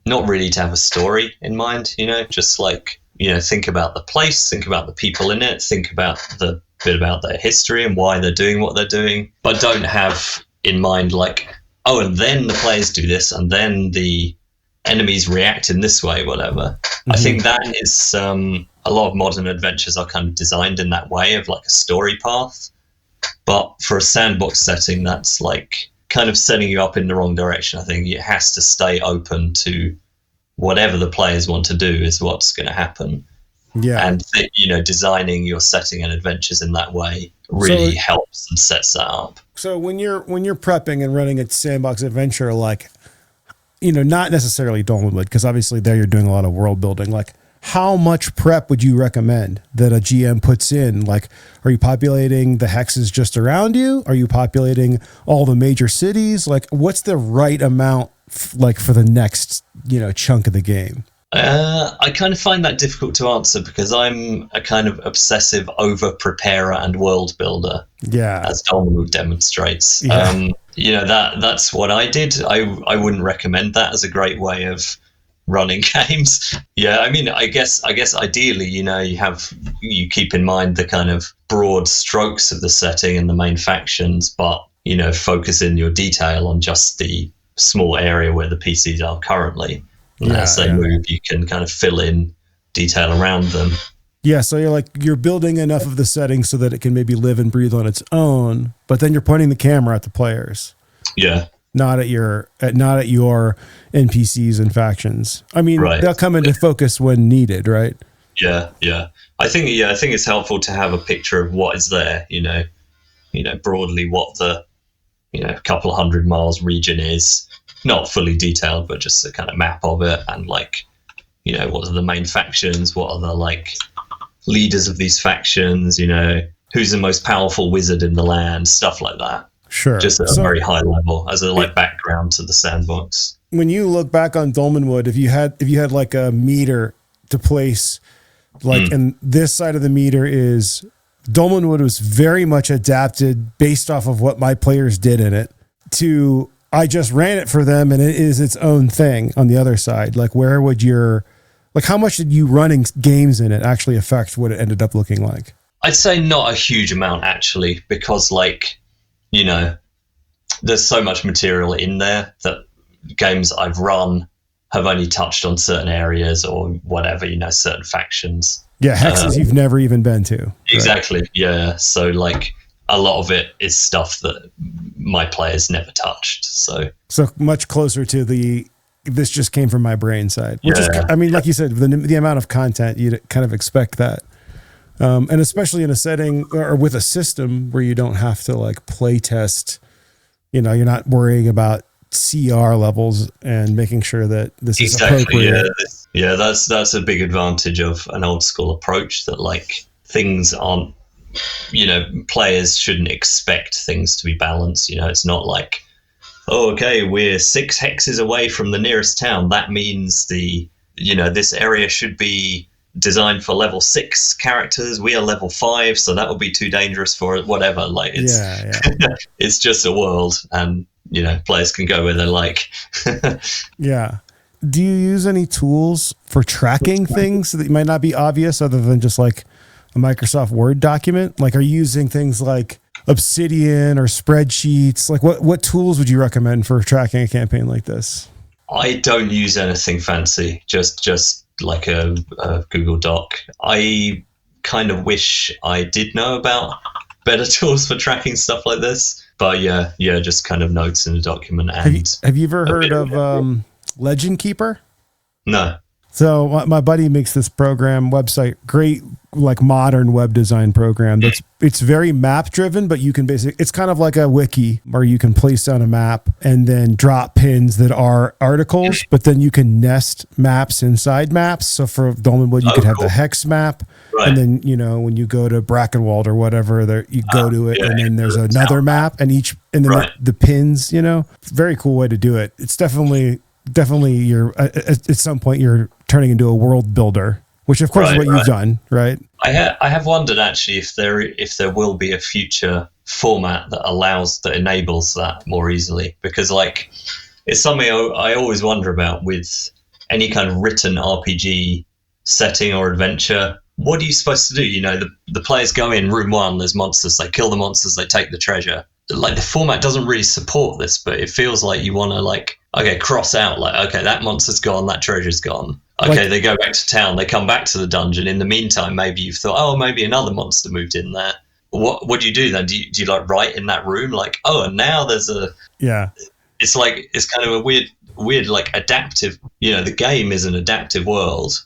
not really to have a story in mind, just like, think about the place, think about the people in it, think about the bit about their history and why they're doing what they're doing, but don't have in mind like, oh, and then the players do this, and then the enemies react in this way, whatever. I think that is a lot of modern adventures are kind of designed in that way of like a story path. But for a Sandbox setting, that's like kind of setting you up in the wrong direction. I think it has to stay open to whatever the players want to do is what's going to happen. Yeah. And, designing your setting and adventures in that way really helps and sets that up. So when you're prepping and running a Sandbox adventure, like, not necessarily Dolmenwood, because obviously there you're doing a lot of world building, like how much prep would you recommend that a GM puts in? Like, are you populating the hexes just around you? Are you populating all the major cities? Like, what's the right amount like for the next, chunk of the game? I kind of find that difficult to answer because I'm a kind of obsessive over preparer and world builder. Yeah. As Dolmenwood demonstrates. Yeah. That's what I did. I wouldn't recommend that as a great way of running games. Yeah. I mean, I guess ideally, you keep in mind the kind of broad strokes of the setting and the main factions, but, focus in your detail on just the small area where the PCs are currently. And as they move, you can kind of fill in detail around them. Yeah, so you're building enough of the setting so that it can maybe live and breathe on its own, but then you're pointing the camera at the players. Yeah. Not at your NPCs and factions. I mean, they'll come into focus when needed, right? Yeah. I think it's helpful to have a picture of what is there, broadly what the couple of 100 miles region is, not fully detailed, but just a kind of map of it, and what are the main factions, what are the leaders of these factions, who's the most powerful wizard in the land, stuff like that. Sure. Just at a very high level as a background to the Sandbox. When you look back on Dolmenwood, if you had like a meter to place, and this side of the meter is Dolmenwood was very much adapted based off of what my players did in it to, I just ran it for them and it is its own thing on the other side. Like, where would how much did you running games in it actually affect what it ended up looking like? I'd say not a huge amount actually, because there's so much material in there that games I've run have only touched on certain areas or whatever, certain factions. Yeah, hexes you've never even been to. Right? Exactly, yeah. So, a lot of it is stuff that my players never touched. So much closer to this just came from my brain side, which is, I mean, like you said, the amount of content, you'd kind of expect that. And especially in a setting or with a system where you don't have to play test, you're not worrying about CR levels and making sure that this is appropriate. Yeah, that's a big advantage of an old school approach, that things aren't, players shouldn't expect things to be balanced. It's not like, oh, okay, we're 6 hexes away from the nearest town. That means this area should be designed for level 6 characters. We are level 5, so that would be too dangerous for it. Whatever. Like, it's it's just a world, and players can go where they like. Yeah. Do you use any tools for tracking things that might not be obvious other than just like a Microsoft Word document? Like, are you using things like Obsidian or spreadsheets? Like, what tools would you recommend for tracking a campaign like this? I don't use anything fancy, just like a Google Doc. I kind of wish I did know about better tools for tracking stuff like this. But yeah, just kind of notes in a document. And have you ever heard of Legend Keeper? No. So my buddy makes this website, great, like modern web design program. It's very map driven, but you can it's kind of like a wiki where you can place down a map and then drop pins that are articles, but then you can nest maps inside maps. So for Dolmenwood, you could have the hex map. Right. And then, when you go to Brackenwald or whatever, there you go to it, and then there's another map, and the pins, very cool way to do it. It's definitely you're at some point you're turning into a world builder, which of course is what you've done, right? I have wondered actually if there will be a future format that enables that more easily, because like it's something I always wonder about with any kind of written RPG setting or adventure. What are you supposed to do? The players go in room 1, there's monsters, they kill the monsters, they take the treasure. Like, the format doesn't really support this, but it feels like you want to cross out, that monster's gone, that treasure's gone. Okay, they go back to town, they come back to the dungeon. In the meantime, maybe you've thought, maybe another monster moved in there. What do you do then? Do you write in that room and now there's a... Yeah. It's kind of a weird adaptive, the game is an adaptive world,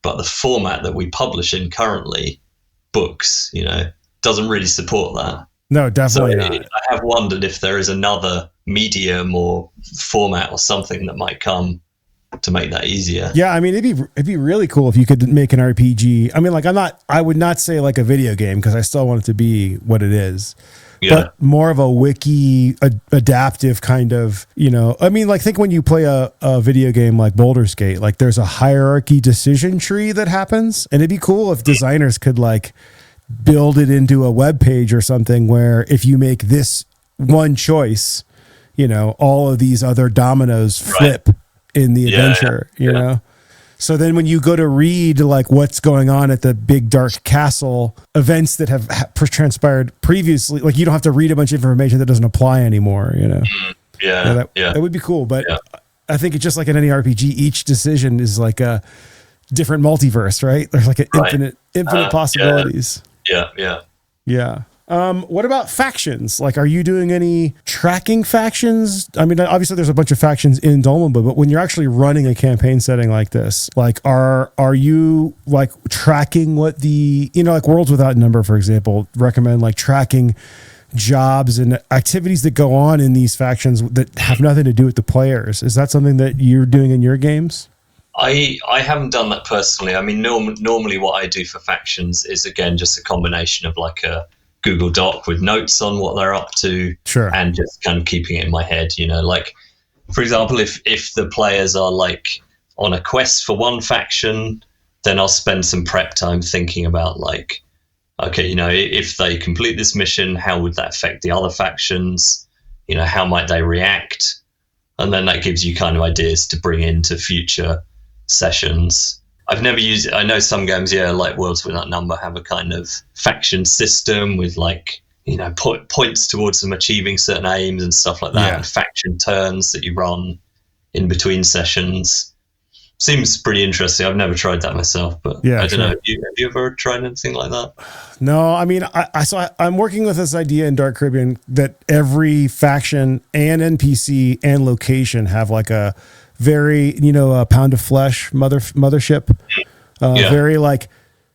but the format that we publish in currently, books, doesn't really support that. No, definitely not. I have wondered if there is another medium or format or something that might come to make that easier. Yeah, I mean, it'd be really cool if you could make an RPG. I mean, I would not say like a video game, because I still want it to be what it is. Yeah. But more of a wiki adaptive kind of, I mean, think when you play a video game like Baldur's Gate, there's a hierarchy decision tree that happens, and it'd be cool if designers could build it into a web page or something where if you make this one choice, all of these other dominoes flip in the adventure, you know? So then when you go to read what's going on at the big dark castle, events that have transpired previously, you don't have to read a bunch of information that doesn't apply anymore, That would be cool. But I think it's just like in any RPG, each decision is like a different multiverse, right? There's infinite possibilities. Yeah. What about factions? Are you doing any tracking factions? I mean, obviously there's a bunch of factions in Dolmenwood, but when you're actually running a campaign setting like this, are you tracking what the, Worlds Without Number, for example, recommend tracking jobs and activities that go on in these factions that have nothing to do with the players? Is that something that you're doing in your games? I haven't done that personally. I mean, normally what I do for factions is, again, just a combination of a Google Doc with notes on what they're up to, sure, and just kind of keeping it in my head. For example, if the players are on a quest for one faction, then I'll spend some prep time thinking about okay, if they complete this mission, how would that affect the other factions? How might they react? And then that gives you kind of ideas to bring into future sessions. I've never used it. I know some games, Worlds Without Number have a kind of faction system with points towards them achieving certain aims and stuff like that, and faction turns that you run in between sessions. Seems pretty interesting. I've never tried that myself, but I don't know. Have you ever tried anything like that? No, I mean, I'm working with this idea in Dark Caribbean that every faction and NPC and location have a very, a pound of flesh mothership, very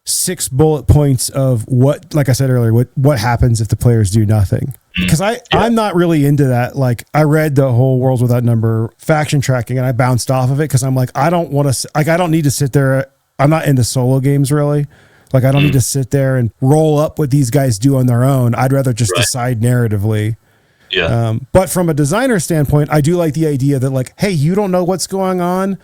6 bullet points of what, like I said earlier, what happens if the players do nothing. Because I'm not really into that. I read the whole Worlds Without Number faction tracking and I bounced off of it because I'm I don't want to, I don't need to sit there. I'm not into solo games really. I don't need to sit there and roll up what these guys do on their own. I'd rather just decide narratively. Yeah. But from a designer standpoint, I do like the idea that like, hey, you don't know what's going on.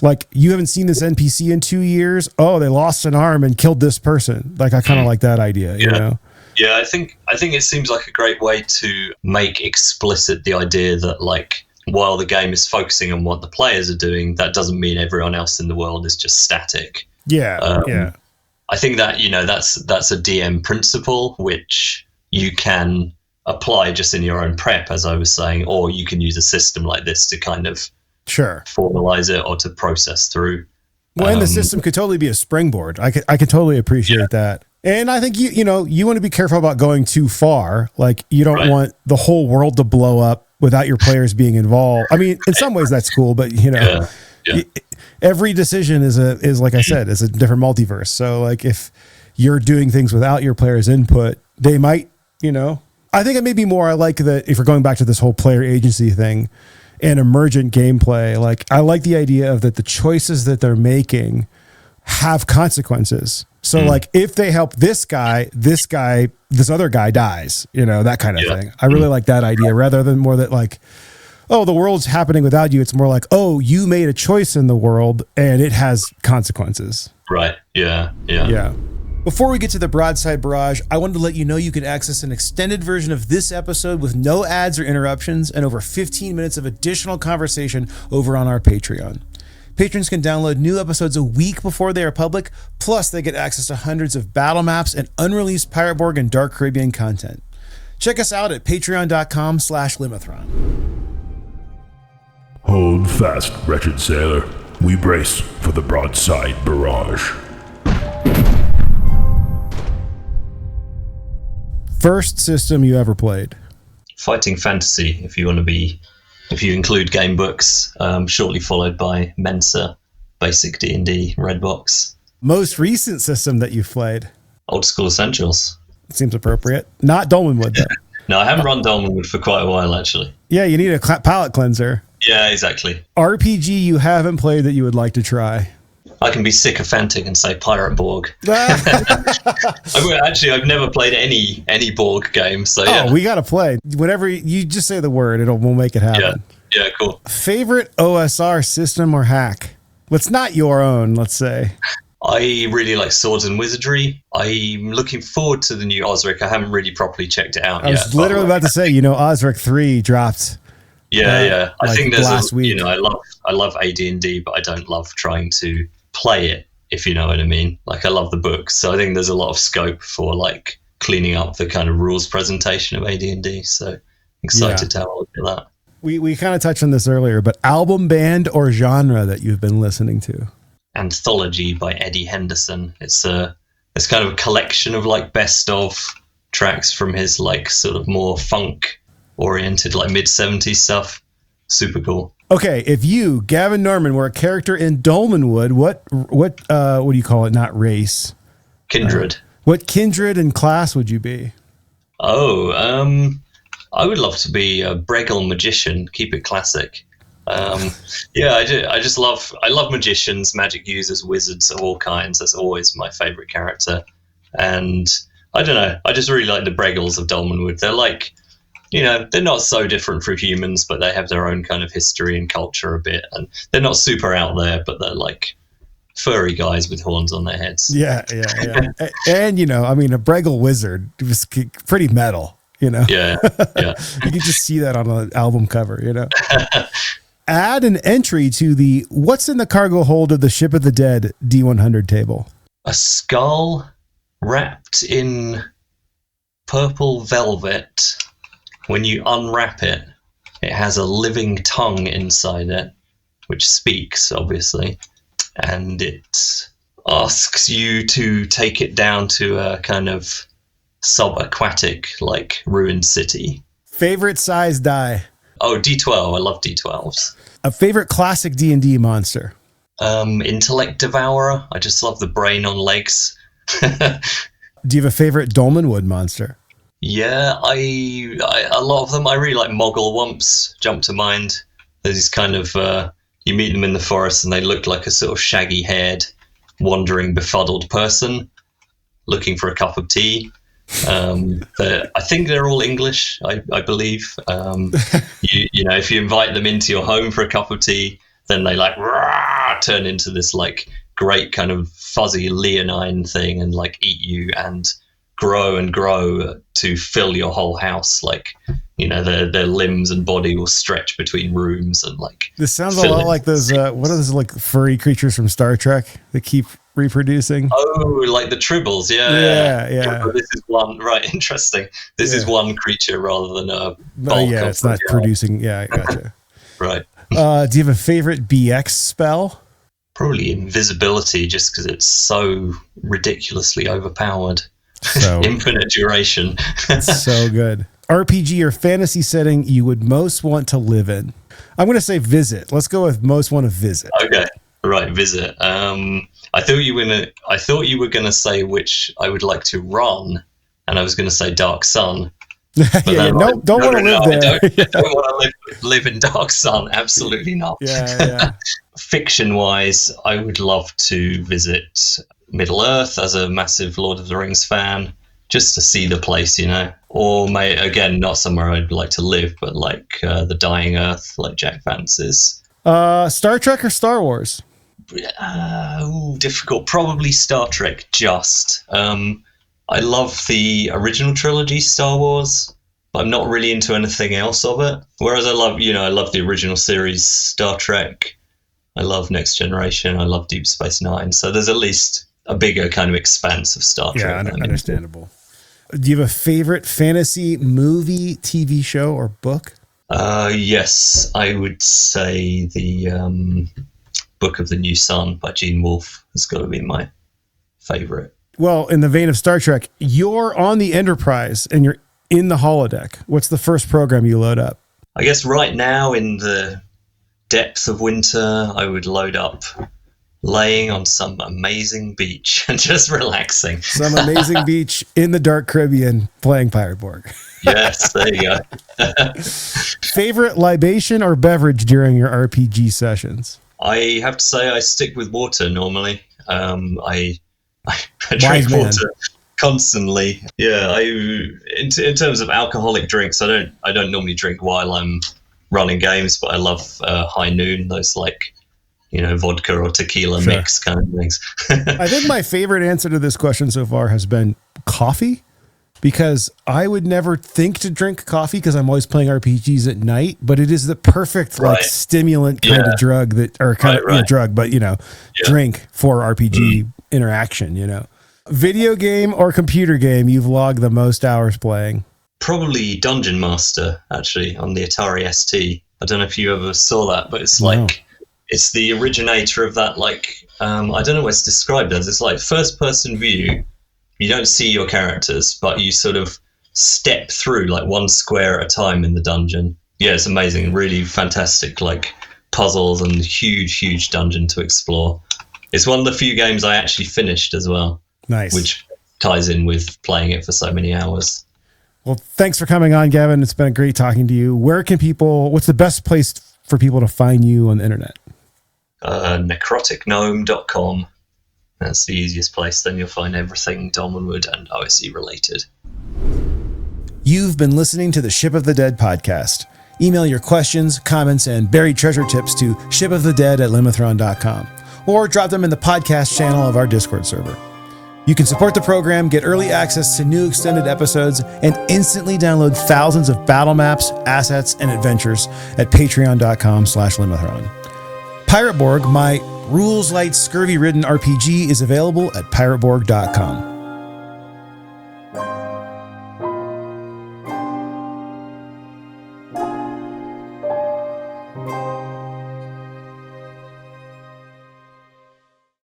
Like you haven't seen this NPC in 2 years. Oh, they lost an arm and killed this person. Like I kind of like that idea, you know? Yeah, I think it seems like a great way to make explicit the idea that like while the game is focusing on what the players are doing, that doesn't mean everyone else in the world is just static. Yeah. I think that, you know, that's a DM principle which you can apply just in your own prep, as I was saying, or you can use a system like this to kind of formalize it or to process through. Well, and the system could totally be a springboard. I can totally appreciate that. And I think you want to be careful about going too far. Like you don't want the whole world to blow up without your players being involved. I mean, in some ways that's cool, but you know, every decision is like I said, is a different multiverse. So like if you're doing things without your players' input, they might, you know, I think it may be more, I like that if we're going back to this whole player agency thing and emergent gameplay, like I like the idea of that the choices that they're making have consequences. So like if they help this other guy dies, you know, that kind of thing. I really like that idea rather than more that like, oh, the world's happening without you. It's more like, oh, you made a choice in the world and it has consequences. Right. Yeah. Before we get to the Broadside Barrage, I wanted to let you know you can access an extended version of this episode with no ads or interruptions and over 15 minutes of additional conversation over on our Patreon. Patrons can download new episodes a week before they are public, plus they get access to hundreds of battle maps and unreleased Pirate Borg and Dark Caribbean content. Check us out at patreon.com/Limithron. Hold fast, wretched sailor. We brace for the Broadside Barrage. First system you ever played? Fighting Fantasy, if you include game books, shortly followed by Mensa, basic D&D, Red Box. Most recent system that you've played? Old School Essentials. Seems appropriate. Not Dolmenwood, though. No, I haven't run Dolmenwood for quite a while, actually. Yeah, you need a palate cleanser. Yeah, exactly. RPG you haven't played that you would like to try? I can be sycophantic and say Pirate Borg. Actually, I've never played any Borg game, so yeah. Oh, we got to play. Whenever you just say the word, we'll make it happen. Yeah, cool. Favorite OSR system or hack? What's not your own, let's say. I really like Swords and Wizardry. I'm looking forward to the new Osric. I haven't really properly checked it out yet. I was literally about to say, Osric 3 dropped. Yeah. I think there's last week. I love AD&D, but I don't love trying to play it, if you know what I mean. Like I love the books, so I think there's a lot of scope for like cleaning up the kind of rules presentation of AD&D. So excited to have a look at that. We kind of touched on this earlier, but album, band, or genre that you've been listening to? Anthology by Eddie Henderson. It's kind of a collection of like best of tracks from his like sort of more funk oriented like mid-70s stuff. Super cool. Okay, if you, Gavin Norman, were a character in Dolmenwood, what do you call it? Not race. Kindred. What kindred and class would you be? Oh, I would love to be a Bregel magician. Keep it classic. I love magicians, magic users, wizards of all kinds. That's always my favorite character. And I don't know, I just really like the Bregels of Dolmenwood. They're like, they're not so different from humans, but they have their own kind of history and culture a bit. And they're not super out there, but they're like furry guys with horns on their heads. Yeah. And, a Bregel wizard was pretty metal, Yeah. You can just see that on an album cover, Add an entry to the What's in the Cargo Hold of the Ship of the Dead D100 table. A skull wrapped in purple velvet. When you unwrap it, it has a living tongue inside it, which speaks, obviously, and it asks you to take it down to a kind of subaquatic, like, ruined city. Favorite size die? Oh, D12. I love D12s. A favorite classic D&D monster? Intellect Devourer. I just love the brain on legs. Do you have a favorite Dolmenwood monster? Yeah, a lot of them. I really like Mogglewumps, jump to mind. There's this kind of, you meet them in the forest and they look like a sort of shaggy-haired, wandering, befuddled person looking for a cup of tea. I think they're all English, I believe. You know, if you invite them into your home for a cup of tea, then they like turn into this like great kind of fuzzy leonine thing and like eat you and grow to fill your whole house. Like, you know, their limbs and body will stretch between rooms and like. This sounds a lot like those. What are those like furry creatures from Star Trek that keep reproducing? Oh, like the tribbles, yeah. This is one, right? Interesting. This is one creature rather than a bulk. Yeah, it's not producing. Yeah, I gotcha. Right. Do you have a favorite BX spell? Probably invisibility, just because it's so ridiculously overpowered. So infinite duration. So good. RPG or fantasy setting you would most want to live in? I'm going to say visit. Let's go with most want to visit. Okay, right, visit. I thought you were going to say which I would like to run, and I was going to say Dark Sun. Don't want to live there. I don't want to live in Dark Sun. Absolutely not. Yeah. Fiction-wise, I would love to visit Middle Earth as a massive Lord of the Rings fan, just to see the place, you know. Or again, not somewhere I'd like to live, but like the Dying Earth, like Jack Vance's. Star Trek or Star Wars? Difficult. Probably Star Trek. Just. I love the original trilogy, Star Wars, but I'm not really into anything else of it. Whereas I love the original series, Star Trek. I love Next Generation. I love Deep Space Nine. So there's at least a bigger kind of expanse of Star Trek. Yeah, understandable. Do you have a favorite fantasy movie, TV show, or book? Yes, I would say the Book of the New Sun by Gene Wolfe has got to be my favorite. Well, in the vein of Star Trek, you're on the Enterprise and you're in the holodeck. What's the first program you load up? I guess right now in the depth of winter, I would load up laying on some amazing beach and just relaxing. Some amazing beach in the dark Caribbean playing Pirate Borg. Yes, there you go. Favorite libation or beverage during your RPG sessions? I have to say I stick with water normally. I drink water constantly. Yeah, in terms of alcoholic drinks, I don't normally drink while I'm running games, but I love High Noon, those like, you know, vodka or tequila mix kind of things. I think my favorite answer to this question so far has been coffee, because I would never think to drink coffee because I'm always playing RPGs at night, but it is the perfect like stimulant kind of drug drink for RPG interaction, you know. Video game or computer game you've logged the most hours playing? Probably Dungeon Master, actually, on the Atari ST. I don't know if you ever saw that, but it's like, it's the originator of that, like, I don't know what it's described as. It's like first person view. You don't see your characters, but you sort of step through like one square at a time in the dungeon. Yeah, it's amazing. Really fantastic, like puzzles and huge dungeon to explore. It's one of the few games I actually finished as well. Nice. Which ties in with playing it for so many hours. Well, thanks for coming on, Gavin. It's been great talking to you. What's the best place for people to find you on the internet? Necroticgnome.com. That's the easiest place. Then you'll find everything Dolmenwood and OSE related. You've been listening to the Ship of the Dead podcast. Email your questions, comments, and buried treasure tips to shipofthedead@limithron.com or drop them in the podcast channel of our Discord server. You can support the program, get early access to new extended episodes, and instantly download thousands of battle maps, assets, and adventures at patreon.com/limithron. Pirate Borg, my rules light, scurvy-ridden RPG, is available at pirateborg.com.